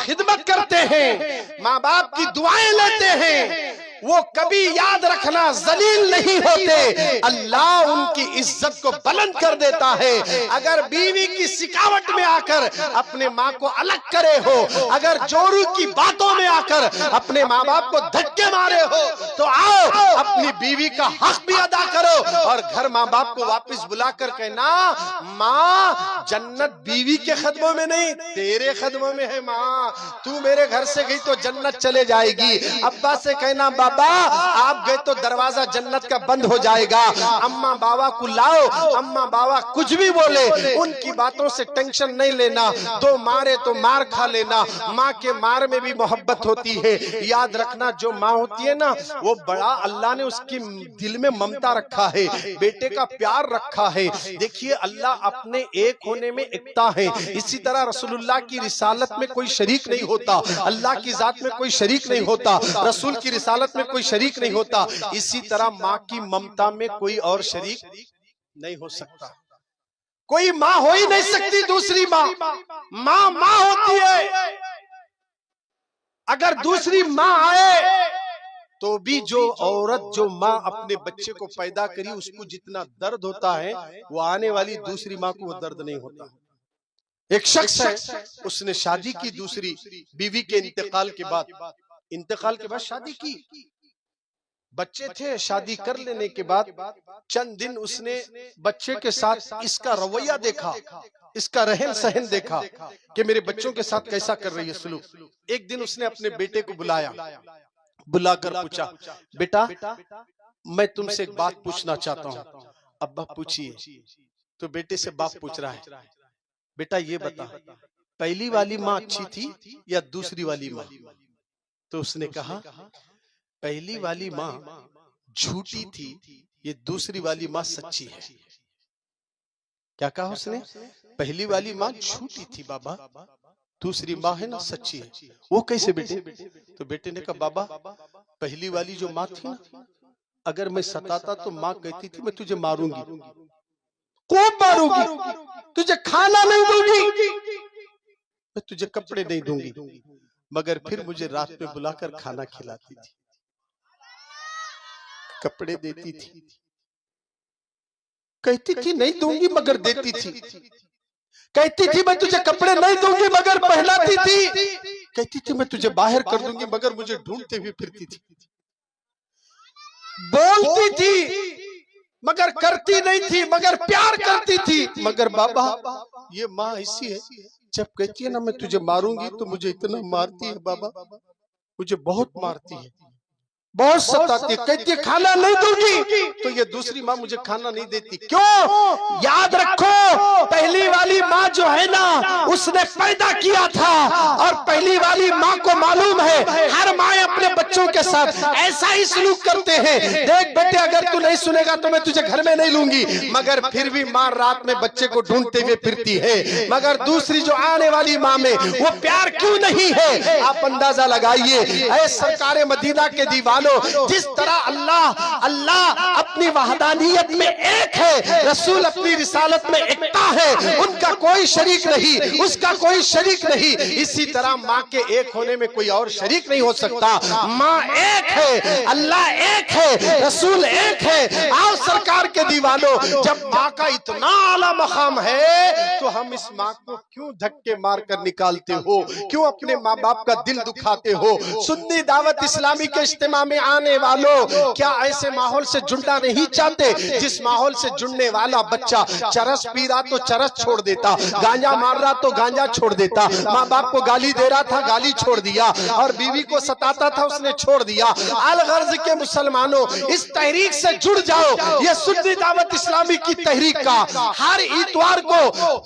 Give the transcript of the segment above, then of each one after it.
खिदमत करते हैं, माँ बाप की दुआएं लेते हैं, वो कभी याद रखना जलील नहीं होते, अल्लाह उनकी इज्जत को बुलंद कर देता है। अगर बीवी की सिकावट में आकर अपने माँ को अलग करे हो, अगर जोरू की बातों में आकर अपने माँ बाप को धक्के मारे हो, तो आओ अपनी बीवी का हक भी अदा करो और घर माँ बाप को वापस बुलाकर कहना, माँ जन्नत बीवी के कदमों में नहीं तेरे कदमों में है, माँ तू मेरे घर से गई तो जन्नत चले जाएगी। अब्बा से कहना, बाबा आप गए तो दरवाजा जन्नत का बंद हो जाएगा। अम्मा बाबा को लाओ, अम्मा बाबा कुछ भी बोले उनकी बातों से टेंशन नहीं लेना, दो मारे तो मार खा लेना, माँ के मार में भी मोहब्बत होती है। याद रखना जो माँ होती है ना, वो बड़ा अल्लाह ने उसकी दिल में ममता रखा है, बेटे का प्यार रखा है। देखिए अल्लाह अपने एक होने में एकता है। इसी तरह रसूलुल्लाह की रिसालत में कोई शरीक नहीं होता, अल्लाह की जात में कोई शरीक नहीं होता, रसूल की रिसालत में कोई शरीक नहीं होता। इसी तरह माँ की ममता में कोई और शरीक नहीं हो सकता। कोई माँ हो ही नहीं सकती दूसरी माँ। माँ माँ होती है। अगर दूसरी माँ आए तो भी जो औरत, जो माँ अपने बच्चे को पैदा करी, उसको जितना दर्द होता है वो आने वाली दूसरी माँ को वो दर्द नहीं होता। एक शख्स है, उसने शादी की दूसरी बीवी के इंतकाल के बाद शादी की, बच्चे थे। शादी कर लेने के बाद चंद दिन उसने बच्चे के साथ इसका रवैया देखा, इसका रहन सहन देखा कि मेरे बच्चों के साथ कैसा कर रही है सलूक। एक दिन उसने अपने बेटे को बुलाया, बुलाकर पूछा, बेटा मैं तुमसे एक बात पूछना चाहता हूँ। अब्बा पूछिए। तो बेटे से बाप पूछ रहा है, बेटा ये बता पहली वाली माँ अच्छी थी या दूसरी वाली माँ? तो उसने कहा पहली वाली माँ झूठी थी, ये दूसरी वाली माँ सच्ची है। क्या कहा उसने? पहली वाली माँ झूठी थी बाबा, दूसरी माँ है ना सच्ची है। वो कैसे बेटे? तो बेटे ने कहा बाबा पहली वाली जो माँ थी ना, अगर मैं सताता तो माँ कहती थी मैं तुझे मारूंगी, खूब मारूंगी, तुझे खाना नहीं दूंगी, मैं तुझे कपड़े नहीं दूंगी, मगर फिर मुझे रात में बुलाकर खाना खिलाती थी, कपड़े देती थी, कहती थी नहीं दूंगी मगर देती थी, कहती थी मैं तुझे कपड़े नहीं दूंगी मगर पहनाती थी, कहती थी मैं तुझे बाहर कर दूंगी मगर मुझे ढूंढते हुए फिरती थी, बोलती थी मगर करती नहीं थी, मगर प्यार करती थी। मगर बाबा ये माँ ऐसी है, जब कहती है ना मैं तुझे मारूंगी तो मुझे इतना मारती है बाबा, मुझे बहुत मारती है, बहुत सताती है, कहती है खाना नहीं दूंगी, तो ये दूसरी माँ मुझे खाना नहीं देती। क्यों? याद रखो पहली वाली माँ जो है ना उसने पैदा किया था, और पहली वाली माँ को मालूम है हर माँ अपने बच्चों के साथ ऐसा ही सलूक करते हैं। देख बेटे अगर तू नहीं सुनेगा तो मैं तुझे घर में नहीं लूंगी, मगर फिर भी माँ रात में बच्चे को ढूंढते हुए फिरती है। मगर दूसरी जो आने वाली माँ में वो प्यार क्यों नहीं है? आप अंदाजा लगाइए। ऐ सरकारे मदीना के दीवानों, जिस तरह अल्लाह अपनी वहदानियत में एक है, रसूल अपनी रिसालत में एकता है, उनका कोई शरीक नहीं, उसका कोई शरीक नहीं, इसी तरह माँ के एक होने में कोई और शरीक नहीं हो सकता। माँ एक है, अल्लाह एक है, रसूल एक है। आओ सरकार के दीवानों, जब माँ का इतना आला मकाम है तो हम इस माँ को क्यों धक्के मार कर निकालते हो? क्यों अपने माँ बाप का दिल दुखाते हो? सुन्नी दावत इस्लामी के इज्तिमा में आने वालों, क्या ऐसे माहौल से जुड़ना नहीं चाहते जिस माहौल से जुड़ने वाला बच्चा चरस पी रहा तो चरस छोड़ देता, गांजा मार रहा तो गांजा छोड़ देता, माँ बाप को गाली दे रहा था गाली छोड़ दिया, और बीवी को सताता था उसने छोड़ दिया। अलगर्ज के मुसलमानों, इस तहरीक से जुड़ जाओ। ये सुन्नी दावत इस्लामी की तहरीक का हर इतवार को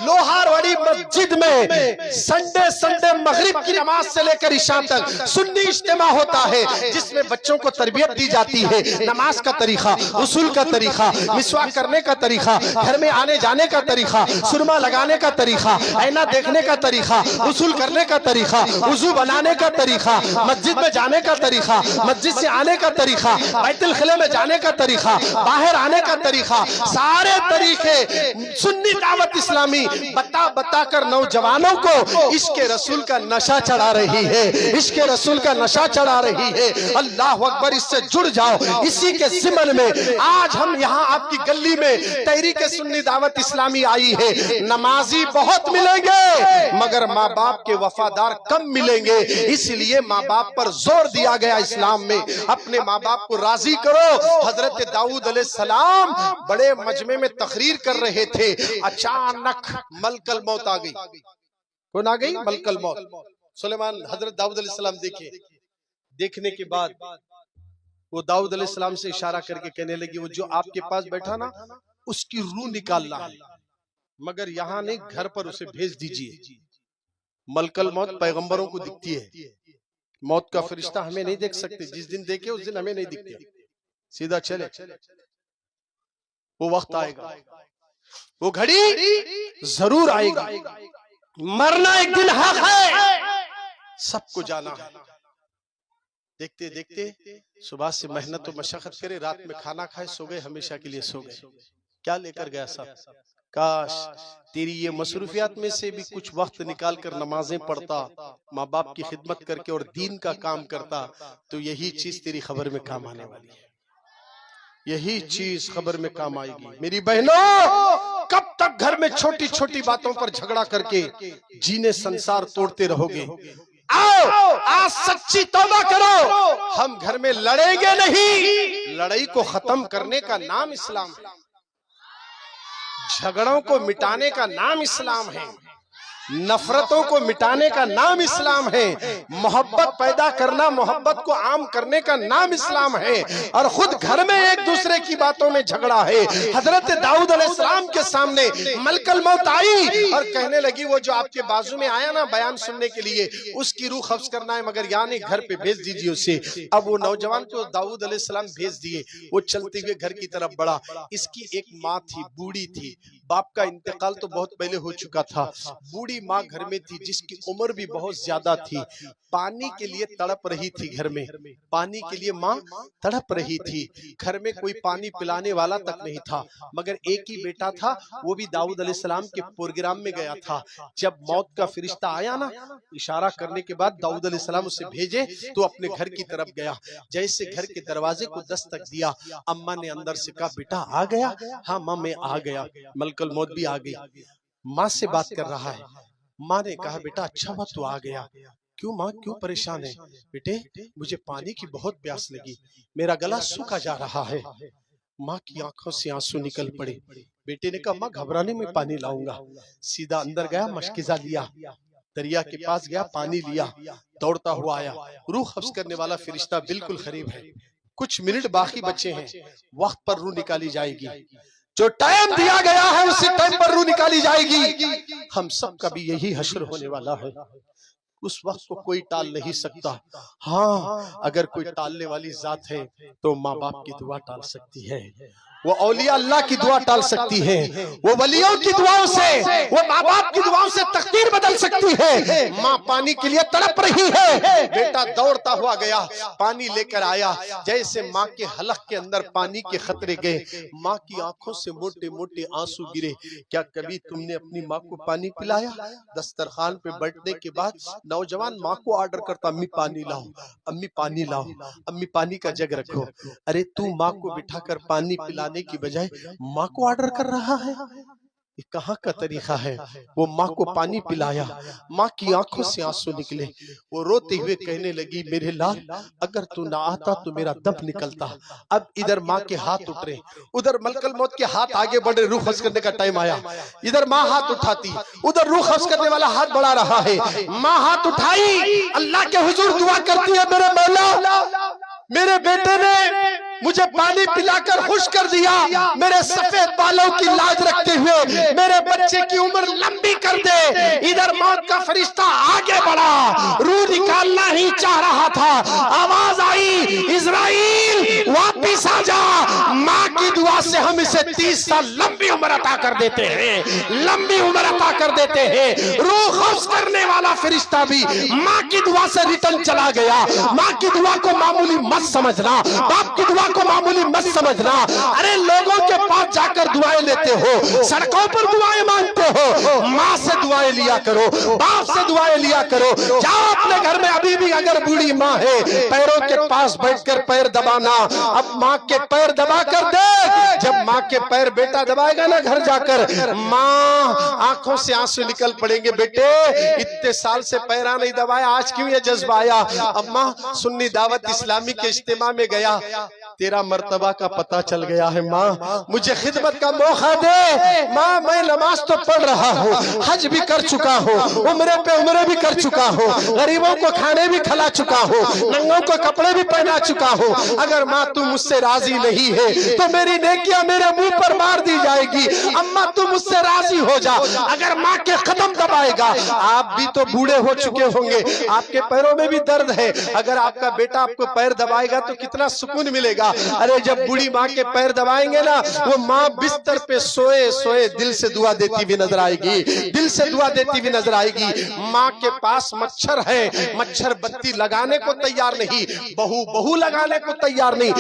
लोहारवाड़ी मस्जिद में संडे मगरिब की नमाज से लेकर इशा तक सुन्नी इज्तिमा होता है, जिसमें बच्चों को तरबियत दी जाती है, नमाज का तरीका, उसूल का तरीका, मिसवाक करने का तरीका, घर में आने जाने का तरीका, सुरमा लगाने का तरीका, आईना देखने का तरीका, उसूल करने का तरीका, वुजू बनाने का तरीका, मस्जिद में जाने का तरीका, मस्जिद से आने का तरीका, बैतुल खला में जाने का तरीका, बाहर आने का तरीका, सारे तरीके सुन्नी दावत इस्लामी बता बता कर नौजवानों को इश्क रसूल का नशा चढ़ा रही है, इश्क रसूल का नशा चढ़ा रही है। अल्लाह अकबर, इससे जुड़ जाओ। इसी के सिमन में आज हम यहाँ आपकी गली में तहरीक सुन्नी दावत इस्लामी आई है। नमाजी बहुत मिलेंगे मगर माँ बाप के वफादार कम मिलेंगे, इसलिए माँ बाप पर जोर दिया गया इस्लाम में। अपने माँ बाप को राजी करो। हजरत दाऊद अलैहिस्सलाम बड़े मजमे में तकरीर कर रहे थे, अचानक मलकल मौत आ गई। कौन आ गई? मलकल मौत। सुलेमान हजरत दाऊद अलैहिस्सलाम देखे, देखने के बाद वो दाऊद अलैहिस्सलाम से इशारा करके कहने लगी, वो जो आपके पास बैठा ना उसकी रूह निकालना है, मगर यहाँ नहीं, घर पर उसे भेज दीजिए। मलकल मौत पैगंबरों को दिखती है, मौत का फरिश्ता हमें नहीं देख सकते। जिस दिन देखे उस दिन हमें नहीं दिखते, सीधा चले। वो वक्त आएगा, वो घड़ी जरूर आएगी। मरना एक दिन हक है, सबको जाना है। देखते देखते सुबह से मेहनत और मशक्कत करे, रात में खाना खाए, सो गए, हमेशा के लिए सो गए। क्या लेकर गया सब? काश तेरी ये मसरूफियात में से भी कुछ वक्त निकाल कर नमाजें पढ़ता, माँ बाप की खिदमत करके और दीन का काम करता, तो यही चीज तेरी खबर में काम आने वाली है, यही चीज खबर में काम आएगी। मेरी बहनों, कब तक घर में छोटी छोटी बातों पर झगड़ा करके जीने संसार तोड़ते रहोगे? आओ आज सच्ची तौबा करो। हम घर में लड़ेंगे नहीं, लड़ाई को खत्म करने का नाम इस्लाम है, झगड़ों को मिटाने का नाम इस्लाम है, नफरतों को मिटाने का नाम इस्लाम है, मोहब्बत पैदा करना, मोहब्बत को आम करने का नाम इस्लाम है। और खुद घर में एक दूसरे की बातों में झगड़ा है। हजरत दाऊद अलैहिस्सलाम के सामने मलकल मौत आई और कहने लगी, वो जो आपके बाजू में आया ना बयान सुनने के लिए, उसकी रूह कब्ज करना है, मगर यानी घर पे भेज दीजिए उसे। अब वो नौजवान को दाऊद अलैहिस्सलाम भेज दिए, वो चलते हुए घर की तरफ बढ़ा। इसकी एक माँ थी, बूढ़ी थी, बाप का इंतकाल तो बहुत पहले हो चुका था। बूढ़ी माँ घर में थी जिसकी उम्र भी बहुत ज्यादा थी, पानी के लिए तड़प रही थी। घर में पानी के लिए माँ तड़प रही थी। घर में कोई पानी पिलाने वाला तक नहीं था, मगर एक ही बेटा था, वो भी दाऊद अलैहिस्सलाम के प्रोग्राम में गया था। जब मौत का फरिश्ता आया ना, इशारा करने के बाद दाऊद अलैहिस्सलाम उसे भेजे तो अपने घर की तरफ गया। जैसे घर के दरवाजे को दस्तक दिया, अम्मा ने अंदर से कहा, बेटा आ गया? हाँ माँ मैं आ गया। मलकल मौत भी आ गई, माँ से बात कर रहा है। माँ ने कहा, बेटा अच्छा हुआ तू आ गया। क्यों माँ, क्यों परेशान है? बेटे मुझे पानी की बहुत प्यास लगी, मेरा गला सूखा जा रहा है। माँ की आंखों से आंसू निकल पड़े। बेटे ने कहा, माँ घबराने में पानी लाऊंगा। सीधा अंदर गया, मशकिजा लिया, दरिया के पास गया, पानी लिया, दौड़ता हुआ आया। रूह कब्ज करने वाला फरिश्ता बिल्कुल करीब है, कुछ मिनट बाकी बचे हैं, वक्त पर रूह निकाली जाएगी। जो टाइम दिया गया है उसी टाइम पर रूह निकाली जाएगी। हम सब का भी यही हश्र होने वाला है, उस वक्त को कोई टाल नहीं सकता। हाँ अगर कोई टालने वाली जात है तो माँ बाप की दुआ टाल सकती है, वो औलिया अल्लाह की दुआ टाल सकती है, वो वलियों की दुआओं से, वो माँ बाप की दुआओं से तकदीर बदल सकती है। माँ पानी के लिए तड़प रही है, बेटा दौड़ता हुआ गया, पानी लेकर आया। जैसे माँ के हलक के अंदर पानी के खतरे गए, माँ की आंखों से मोटे मोटे आंसू गिरे। क्या कभी तुमने अपनी माँ को पानी पिलाया? दस्तरखान पे बैठने के बाद नौजवान माँ को ऑर्डर करता, अम्मी पानी लाओ, अम्मी पानी लाओ, अम्मी पानी का जग रखो। अरे तू माँ को बिठाकर पानी पिलाने की बजाय माँ को ऑर्डर कर रहा है, ये कहाँ का तरीका है? वो माँ को पानी पिलाया, माँ की आंखों से आंसू निकले। वो रोते हुए कहने लगी, मेरे लाल अगर तू ना आता तो मेरा दम निकलता। अब इधर माँ के हाथ उठ रहे, उधर मलकल मौत के हाथ आगे बढ़ रहे, रूह खब्ज करने का टाइम आया। इधर माँ हाथ उठाती, उधर रूह खब्ज करने वाला हाथ बढ़ा रहा है। माँ हाथ उठाई, अल्लाह के हुजूर दुआ करती है, मेरे मौला मेरे बेटे ने मुझे पानी पिलाकर खुश कर दिया, मेरे सफेद बालों की लाज रखते हुए मेरे बच्चे की उम्र लंबी कर दे। इधर मौत का फरिश्ता आगे बढ़ा, रूह निकालना ही चाह रहा था। आवाज आई, इज़राइल वापिस आ जा। माँ की दुआ से हम इसे 30 साल लंबी उम्र अता कर देते हैं, लंबी उम्र अता कर देते हैं। रूह कब्ज करने वाला फरिश्ता भी माँ की दुआ से रिटर्न चला गया। माँ की दुआ को मामूली मत समझना, बाप की दुआ को मामूली मत समझना। अरे लोगों के पास जाकर दुआएं लेते हो, सड़कों पर दुआएं मांगते हो, माँ से दुआएं लिया करो, बाप से दुआएं लिया करो। जाओ अपने घर में, अभी भी अगर बूढ़ी माँ है, पैरों के पास बैठकर पैर दबाना। अब माँ के पैर दबा कर दे, जब माँ के पैर बेटा दबाएगा ना घर जाकर, माँ आंखों से आंसू निकल पड़ेंगे। बेटे इतने साल से पैरा नहीं दबाया, आज क्यों ये जज्बा आया? अम्मा सुन्नी दावत इस्लामी के इज्तिमा में गया, तेरा मर्तबा का पता चल गया है। माँ मुझे खिदमत का मौका दे। माँ मैं नमाज तो पढ़ रहा हूँ, हज भी कर चुका हूँ, उम्रे पे उम्रे भी कर चुका हूँ, गरीबों को खाने भी खिला चुका हूँ, नंगों को कपड़े भी पहना चुका हूँ। अगर माँ तू मुझसे राजी नहीं है तो मेरी नेकियां मेरे मुंह पर मार दी जाएगी। अम्मा तू मुझसे राजी हो जा। अगर माँ के कदम दबाएगा, आप भी तो बूढ़े हो चुके होंगे, आपके पैरों में भी दर्द है, अगर आपका बेटा आपको पैर दबाएगा तो कितना सुकून मिलेगा। अरे जब बूढ़ी माँ के पैर दबाएंगे ना, वो माँ बिस्तर पे सोए सोए दिल से दुआ देती हुई नजर आएगी, दिल से दुआ देती हुई नजर आएगी। माँ के पास मच्छर है, मच्छर बत्ती लगाने को तैयार नहीं, बहू लगाने को तैयार नहीं,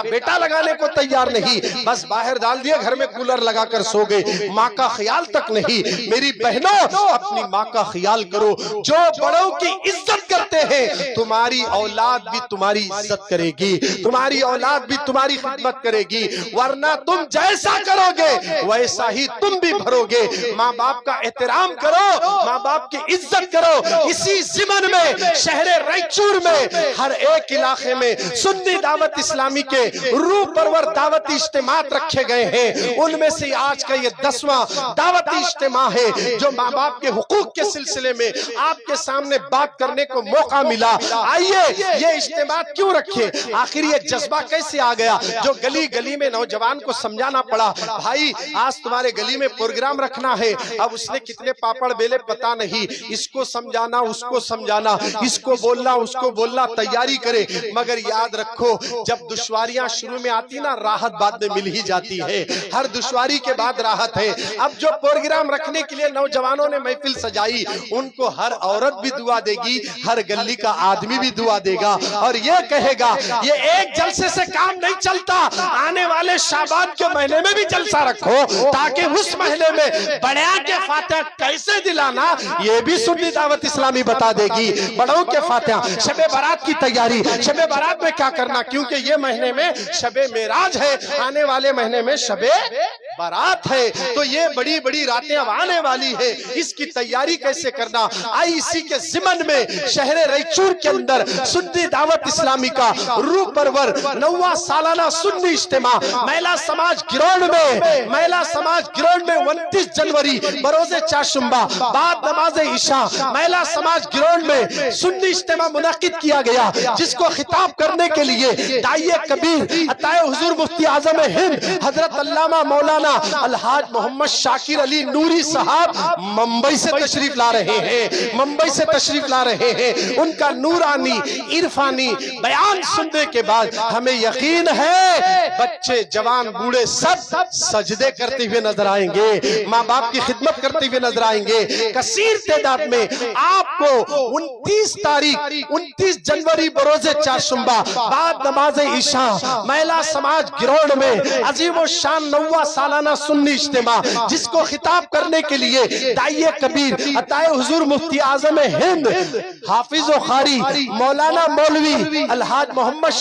बेटा लगाने को तैयार नहीं, बस बाहर डाल दिया, घर में कूलर लगाकर सो गए। माँ का ख्याल तक नहीं। मेरी बहनों अपनी माँ का ख्याल करो। जो बड़ों की इज्जत करते हैं, तुम्हारी औलाद भी तुम्हारी इज्जत करेगी, तुम्हारी औलाद भी तुम्हारी खिदमत करेगी। वरना तुम जैसा करोगे वैसा ही तुम भी भरोगे। माँ बाप का एहतराम करो, माँ बाप की इज्जत करो। इसी ज़िमन में शहरे रायचूर में हर एक इलाके में सुन्नी दावत इस्लामी के रूह परवर दावती इज्तिमात रखे गए हैं। उनमें से आज का ये 10वां दावती इज्तिमा है, जो माँ बाप के हुकूक के सिलसिले में आपके सामने बात करने को मौका मिला। आइए ये इज्तिमात क्यों रखे, आखिर ये जज्बा कैसे आ गया, जो गली गली में नौजवान को समझाना पड़ा। भाई आज तुम्हारे गली में प्रोग्राम रखना है, अब उसने कितने पापड़ बेले पता नहीं, इसको समझाना उसको समझाना, इसको बोलना उसको बोलना, तैयारी करे। मगर याद रखो जब दुश्वारियां शुरू में आती ना, राहत बाद में मिल ही जाती है। हर दुश्वारी के बाद राहत है। अब जो प्रोग्राम रखने के लिए नौजवानों ने महफिल सजाई, उनको हर औरत भी दुआ देगी, हर गली का आदमी भी दुआ देगा और ये कहेगा ये एक जलसे से काम नहीं चलता, आने वाले शाबान के महीने में भी जलसा रखो, ताकि उस महीने में बड़े के फातिहा कैसे दिलाना ये भी सुन्नी दावत इस्लामी बता देगी। बड़ों के फातिहा, शबे बारात की तैयारी, शबे बारात में क्या करना, क्योंकि ये महीने में शबे मेराज है, आने वाले महीने में शबे बारात है, तो ये बड़ी बड़ी रातें अब आने वाली है, इसकी तैयारी कैसे करना। आई इसी के ज़िमन में शहरे रायचूर के अंदर सुन्नी दावत इस्लामी का रूह परवर 9वां सालाना सुन्नी इज्तिमा महिला समाज गिरोड में, महिला समाज गिरोड में 29 जनवरी बरोज़े चाशुम्बा बाद नमाज इशा महिला समाज गिरोड में सुन्नी इज्तिमा मुनक्किद किया गया, जिसको खिताब करने के लिए दाइए कबीर अताए हुजूर मुफ्ती आज़म हिंद हजरत अल्लामा मौलाना अलहाज मोहम्मद शाकिर अली नूरी साहब मुंबई से तशरीफ ला रहे हैं, मुंबई से तशरीफ ला रहे हैं। उनका नूरानी इरफानी बयान सुनने के बाद हमें यकीन है बच्चे जवान बूढ़े सब सजदे करते हुए नजर आएंगे, माँ बाप की खिदमत करते हुए नजर आएंगे। कसीर तादाद में आपको 29 जनवरी बरोज़े चाशुम्बा बाद नमाज इशा महिला समाज गिरोड में अजीम शान 9वां सालाना सुन्नी इज्तिमा, जिसको खिताब करने के लिए दाइए कबीर अताए हुजूर मुफ्ती आज़म हिंद हाफिज व कारी मौलाना मौलवी अलहाज मोहम्मद